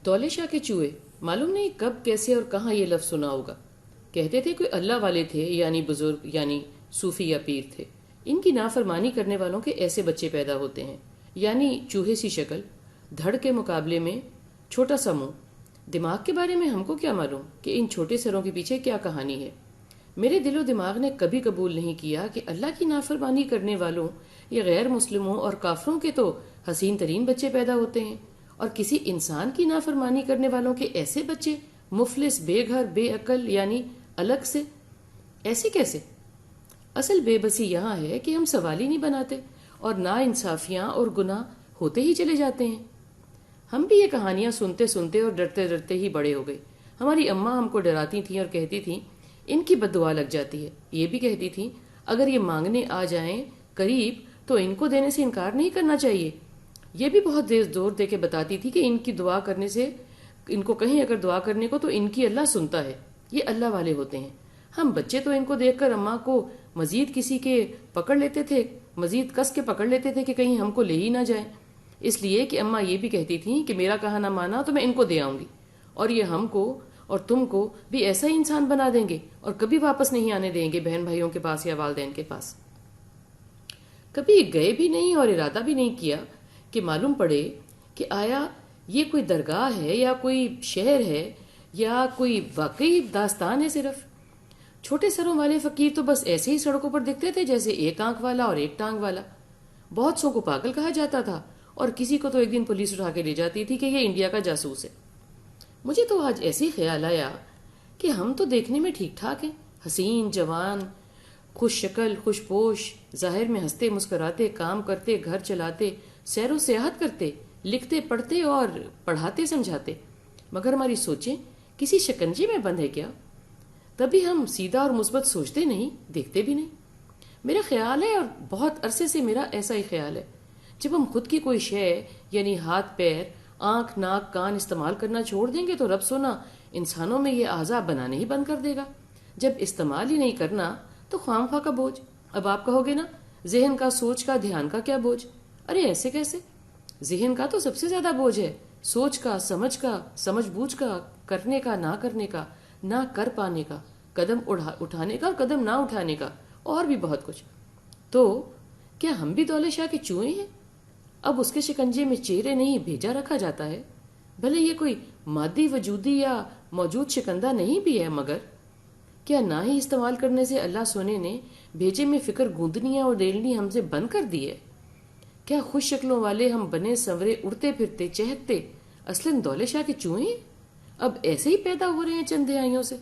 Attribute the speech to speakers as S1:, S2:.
S1: دولے شاہ کے چوہے، معلوم نہیں کب کیسے اور کہاں یہ لفظ سنا ہوگا۔ کہتے تھے کوئی اللہ والے تھے، یعنی بزرگ، یعنی صوفی یا پیر تھے۔ ان کی نافرمانی کرنے والوں کے ایسے بچے پیدا ہوتے ہیں، یعنی چوہے سی شکل، دھڑ کے مقابلے میں چھوٹا سا منہ۔ دماغ کے بارے میں ہم کو کیا معلوم کہ ان چھوٹے سروں کے پیچھے کیا کہانی ہے۔ میرے دل و دماغ نے کبھی قبول نہیں کیا کہ اللہ کی نافرمانی کرنے والوں یا غیر مسلموں اور کافروں کے تو حسین ترین بچے پیدا ہوتے ہیں، اور کسی انسان کی نافرمانی کرنے والوں کے ایسے بچے مفلس، بے گھر، بے عقل، یعنی الگ سے، ایسے کیسے؟ اصل بے بسی یہاں ہے کہ ہم سوال ہی نہیں بناتے اور نا انصافیاں اور گناہ ہوتے ہی چلے جاتے ہیں۔ ہم بھی یہ کہانیاں سنتے سنتے اور ڈرتے ڈرتے ہی بڑے ہو گئے۔ ہماری اماں ہم کو ڈراتی تھیں اور کہتی تھیں ان کی بد دعا لگ جاتی ہے۔ یہ بھی کہتی تھیں اگر یہ مانگنے آ جائیں قریب تو ان کو دینے سے انکار نہیں کرنا چاہیے۔ یہ بھی بہت زور دے کے بتاتی تھی کہ ان کی دعا کرنے سے، ان کو کہیں اگر دعا کرنے کو تو ان کی اللہ سنتا ہے، یہ اللہ والے ہوتے ہیں۔ ہم بچے تو ان کو دیکھ کر اماں کو مزید کسی کے پکڑ لیتے تھے، مزید کس کے پکڑ لیتے تھے کہ کہیں ہم کو لے ہی نہ جائیں، اس لیے کہ اماں یہ بھی کہتی تھیں کہ میرا کہا نہ مانا تو میں ان کو دے آؤں گی، اور یہ ہم کو اور تم کو بھی ایسا ہی انسان بنا دیں گے اور کبھی واپس نہیں آنے دیں گے بہن بھائیوں کے پاس یا والدین کے پاس۔ کبھی گئے بھی نہیں اور ارادہ بھی نہیں کیا کہ معلوم پڑے کہ آیا یہ کوئی درگاہ ہے یا کوئی شہر ہے یا کوئی واقعی داستان ہے۔ صرف چھوٹے سروں والے فقیر تو بس ایسے ہی سڑکوں پر دکھتے تھے جیسے ایک آنکھ والا اور ایک ٹانگ والا۔ بہت سو کو پاگل کہا جاتا تھا اور کسی کو تو ایک دن پولیس اٹھا کے لے جاتی تھی کہ یہ انڈیا کا جاسوس ہے۔ مجھے تو آج ایسے ہی خیال آیا کہ ہم تو دیکھنے میں ٹھیک ٹھاک ہیں، حسین، جوان، خوش شکل، خوش پوش، ظاہر میں ہنستے مسکراتے، کام کرتے، گھر چلاتے، سیر و سیاحت کرتے، لکھتے پڑھتے اور پڑھاتے سمجھاتے، مگر ہماری سوچیں کسی شکنجے میں بند ہے کیا؟ تبھی ہم سیدھا اور مثبت سوچتے نہیں، دیکھتے بھی نہیں۔ میرا خیال ہے اور بہت عرصے سے میرا ایسا ہی خیال ہے، جب ہم خود کی کوئی شے یعنی ہاتھ، پیر، آنکھ، ناک، کان استعمال کرنا چھوڑ دیں گے تو رب سونا انسانوں میں یہ اعضاء بنانے ہی بند کر دے گا۔ جب استعمال ہی نہیں کرنا تو خواہ خواہ کا بوجھ۔ اب آپ کہو گے نا ذہن کا، سوچ کا، دھیان کا کیا بوجھ؟ ارے ایسے کیسے؟ ذہن کا تو سب سے زیادہ بوجھ ہے، سوچ کا، سمجھ بوجھ کا، کرنے کا، نہ کرنے کا، نہ کر پانے کا، قدم اٹھانے کا اور قدم نہ اٹھانے کا، اور بھی بہت کچھ۔ تو کیا ہم بھی دولے شاہ کے چوہے ہیں؟ اب اس کے شکنجے میں چہرے نہیں بھیجا رکھا جاتا ہے، بھلے یہ کوئی مادی وجودی یا موجود شکندہ نہیں بھی ہے، مگر کیا نہ ہی استعمال کرنے سے اللہ سونے نے بھیجے میں فکر گوندنیاں اور ڈیلنی ہم سے بند کر دی ہے؟ کیا خوش شکلوں والے ہم بنے سنورے اڑتے پھرتے چہکتے اصلاً دولے شاہ کے چوہے ہیں؟ اب ایسے ہی پیدا ہو رہے ہیں چند دہائیوں سے۔